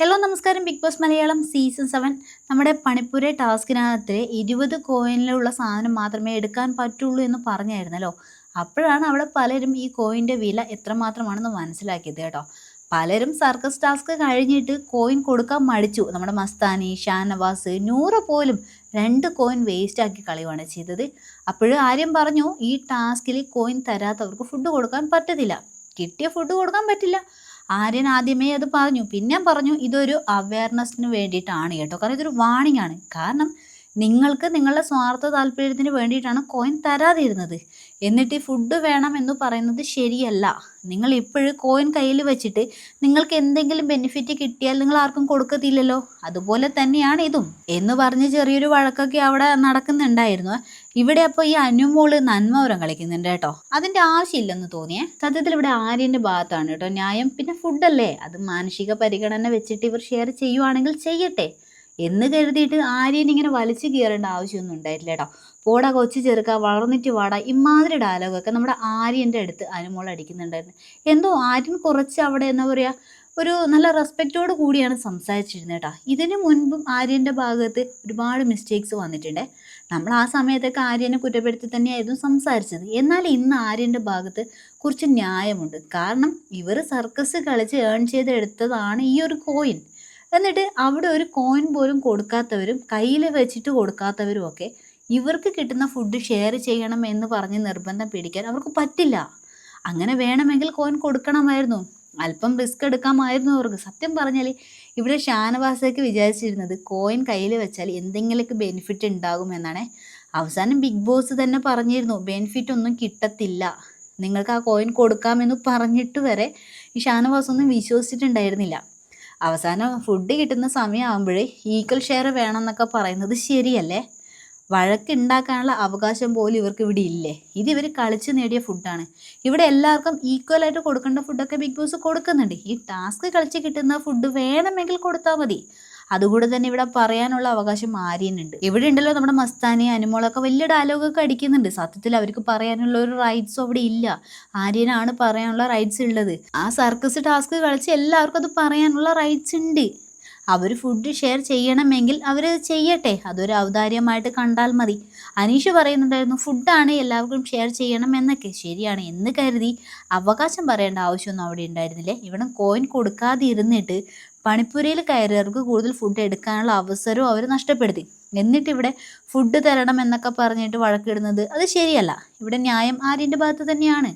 Hello നമസ്കാരം. Big boss Malayalam season 7 നമ്മുടെ പണിപ്പുര ടാസ്കിനകത്ത് 20 കോയിനിലുള്ള സാധനം മാത്രമേ എടുക്കാൻ പറ്റുള്ളൂ എന്ന് പറഞ്ഞായിരുന്നല്ലോ. അപ്പോഴാണ് അവിടെ പലരും ഈ കോയിൻ്റെ വില എത്രമാത്രമാണെന്ന് മനസ്സിലാക്കിയത് കേട്ടോ. പലരും സർക്കസ് ടാസ്ക് കഴിഞ്ഞിട്ട് കോയിൻ കൊടുക്കാൻ മടിച്ചു. നമ്മുടെ മസ്താനി, ഷാനവാസ്, നൂറ് പോലും 2 കോയിൻ വേസ്റ്റാക്കി കളയുവാണ് ചെയ്തത്. അപ്പോഴും ആര്യം പറഞ്ഞു, ഈ ടാസ്കിൽ കോയിൻ തരാത്തവർക്ക് ഫുഡ് കൊടുക്കാൻ പറ്റത്തില്ല, കിട്ടിയ ഫുഡ് കൊടുക്കാൻ പറ്റില്ല. ആര്യൻ ആദ്യമേ അത് പറഞ്ഞു, പിന്നെ പറഞ്ഞു ഇതൊരു അവയർനെസ്സിന് വേണ്ടിയിട്ടാണ് കേട്ടോ. കാരണം ഇതൊരു വാണിംഗ് ആണ്. കാരണം നിങ്ങൾക്ക് നിങ്ങളുടെ സ്വാർത്ഥ താല്പര്യത്തിന് വേണ്ടിയിട്ടാണ് കോയിൻ തരാതിരുന്നത്. എന്നിട്ട് ഈ ഫുഡ് വേണം എന്ന് പറയുന്നത് ശരിയല്ല. നിങ്ങൾ ഇപ്പോഴും കോയിൻ കയ്യിൽ വെച്ചിട്ട് നിങ്ങൾക്ക് എന്തെങ്കിലും ബെനിഫിറ്റ് കിട്ടിയാൽ നിങ്ങൾ ആർക്കും കൊടുക്കത്തില്ലല്ലോ. അതുപോലെ തന്നെയാണ് ഇതും എന്ന് പറഞ്ഞ് ചെറിയൊരു വഴക്കൊക്കെ അവിടെ നടക്കുന്നുണ്ടായിരുന്നു. ഇവിടെ അപ്പോൾ ഈ അനുമോള് നന്മവരം കളിക്കുന്നുണ്ട് കേട്ടോ. അതിൻ്റെ ആവശ്യമില്ലെന്ന് തോന്നിയേ. സത്യത്തിൽ ഇവിടെ ആര്യൻ്റെ ഭാഗത്താണ് കേട്ടോ ന്യായം. പിന്നെ ഫുഡല്ലേ, അത് മാനസിക പരിഗണന വെച്ചിട്ട് ഇവർ ഷെയർ ചെയ്യുവാണെങ്കിൽ ചെയ്യട്ടെ എന്ന് കരുതിയിട്ട് ആര്യൻ ഇങ്ങനെ വലിച്ചു കയറേണ്ട ആവശ്യമൊന്നും ഉണ്ടായിട്ടില്ല കേട്ടോ. പോടാ കൊച്ചു ചെറുക്ക, വളർന്നിട്ട് വാടാ, ഇമാതിരി ഡയലോഗൊക്കെ നമ്മുടെ ആര്യൻ്റെ അടുത്ത് അനുമോൾ അടിക്കുന്നുണ്ടായിരുന്നു. എന്തോ ആര്യൻ കുറച്ച് അവിടെ എന്താ പറയുക, ഒരു നല്ല റെസ്പെക്റ്റോട് കൂടിയാണ് സംസാരിച്ചിരുന്നത് കേട്ടോ. ഇതിനു മുൻപും ആര്യൻ്റെ ഭാഗത്ത് ഒരുപാട് മിസ്റ്റേക്സ് വന്നിട്ടുണ്ട്. നമ്മൾ ആ സമയത്തൊക്കെ ആര്യനെ കുറ്റപ്പെടുത്തി തന്നെയായിരുന്നു സംസാരിച്ചത്. എന്നാൽ ഇന്ന് ആര്യൻ്റെ ഭാഗത്ത് കുറച്ച് ന്യായമുണ്ട്. കാരണം ഇവർ സർക്കസ് കളിച്ച് ഏൺ ചെയ്തെടുത്തതാണ് ഈ ഒരു കോയിൻ. എന്നിട്ട് അവിടെ ഒരു കോയിൻ പോലും കൊടുക്കാത്തവരും കയ്യിൽ വെച്ചിട്ട് കൊടുക്കാത്തവരും ഒക്കെ ഇവർക്ക് കിട്ടുന്ന ഫുഡ് ഷെയർ ചെയ്യണം എന്ന് പറഞ്ഞ് നിർബന്ധം പിടിക്കാൻ അവർക്ക് പറ്റില്ല. അങ്ങനെ വേണമെങ്കിൽ കോയിൻ കൊടുക്കണമായിരുന്നു, അല്പം റിസ്ക് എടുക്കാമായിരുന്നു അവർക്ക്. സത്യം പറഞ്ഞാൽ ഇവിടെ ഷാനവാസൊക്കെ വിചാരിച്ചിരുന്നത് കോയിൻ കയ്യിൽ വെച്ചാൽ എന്തെങ്കിലുമൊക്കെ ബെനിഫിറ്റ് ഉണ്ടാകുമെന്നാണ്. അവസാനം ബിഗ് ബോസ് തന്നെ പറഞ്ഞിരുന്നു ബെനിഫിറ്റ് ഒന്നും കിട്ടത്തില്ല, നിങ്ങൾക്ക് ആ കോയിൻ കൊടുക്കാമെന്ന് പറഞ്ഞിട്ട് വരെ ഈ ഷാനവാസ് ഒന്നും വിശ്വസിച്ചിട്ടുണ്ടായിരുന്നില്ല. അവസാനം ഫുഡ് കിട്ടുന്ന സമയമാകുമ്പോഴേ ഈക്വൽ ഷെയർ വേണമെന്നൊക്കെ പറയുന്നത് ശരിയല്ലേ? വഴക്കുണ്ടാക്കാനുള്ള അവകാശം പോലും ഇവർക്ക് ഇവിടെ ഇല്ലേ? ഇത് ഇവർ കളിച്ച് നേടിയ ഫുഡാണ്. ഇവിടെ എല്ലാവർക്കും ഈക്വലായിട്ട് കൊടുക്കേണ്ട ഫുഡൊക്കെ ബിഗ് ബോസ് കൊടുക്കുന്നുണ്ട്. ഈ ടാസ്ക് കളിച്ച് കിട്ടുന്ന ഫുഡ് വേണമെങ്കിൽ കൊടുത്താൽ മതി. അതുകൂടെ തന്നെ ഇവിടെ പറയാനുള്ള അവകാശം ആര്യനുണ്ട്. ഇവിടെ ഉണ്ടല്ലോ നമ്മുടെ മസ്താനി, അനുമോളൊക്കെ വലിയ ഡയലോഗൊക്കെ അടിക്കുന്നുണ്ട്. സത്യത്തിൽ അവർക്ക് പറയാനുള്ള ഒരു റൈറ്റ്സും അവിടെ ഇല്ല. ആര്യനാണ് പറയാനുള്ള റൈറ്റ്സ് ഉള്ളത്. ആ സർക്കസ് ടാസ്ക് കളിച്ച് എല്ലാവർക്കും അത് പറയാനുള്ള റൈറ്റ്സ് ഉണ്ട്. അവർ ഫുഡ് ഷെയർ ചെയ്യണമെങ്കിൽ അവർ ചെയ്യട്ടെ, അതൊരു ഔദാര്യമായിട്ട് കണ്ടാൽ മതി. അനീഷ് പറയുന്നുണ്ടായിരുന്നു ഫുഡാണ് എല്ലാവർക്കും ഷെയർ ചെയ്യണം എന്നൊക്കെ. ശരിയാണ് എന്ന് കരുതി അവകാശം പറയേണ്ട ആവശ്യമൊന്നും അവിടെ ഉണ്ടായിരുന്നില്ലേ. ഇവിടെ കോയിൻ കൊടുക്കാതെ ഇരുന്നിട്ട് പണിപ്പുരയിൽ കയറിയവർക്ക് കൂടുതൽ ഫുഡ് എടുക്കാനുള്ള അവസരവും അവർ നഷ്ടപ്പെടുത്തി. എന്നിട്ട് ഇവിടെ ഫുഡ് തരണം എന്നൊക്കെ പറഞ്ഞിട്ട് വഴക്കിടുന്നത് അത് ശരിയല്ല. ഇവിടെ ന്യായം ആര്യൻ്റെ ഭാഗത്ത് തന്നെയാണ്.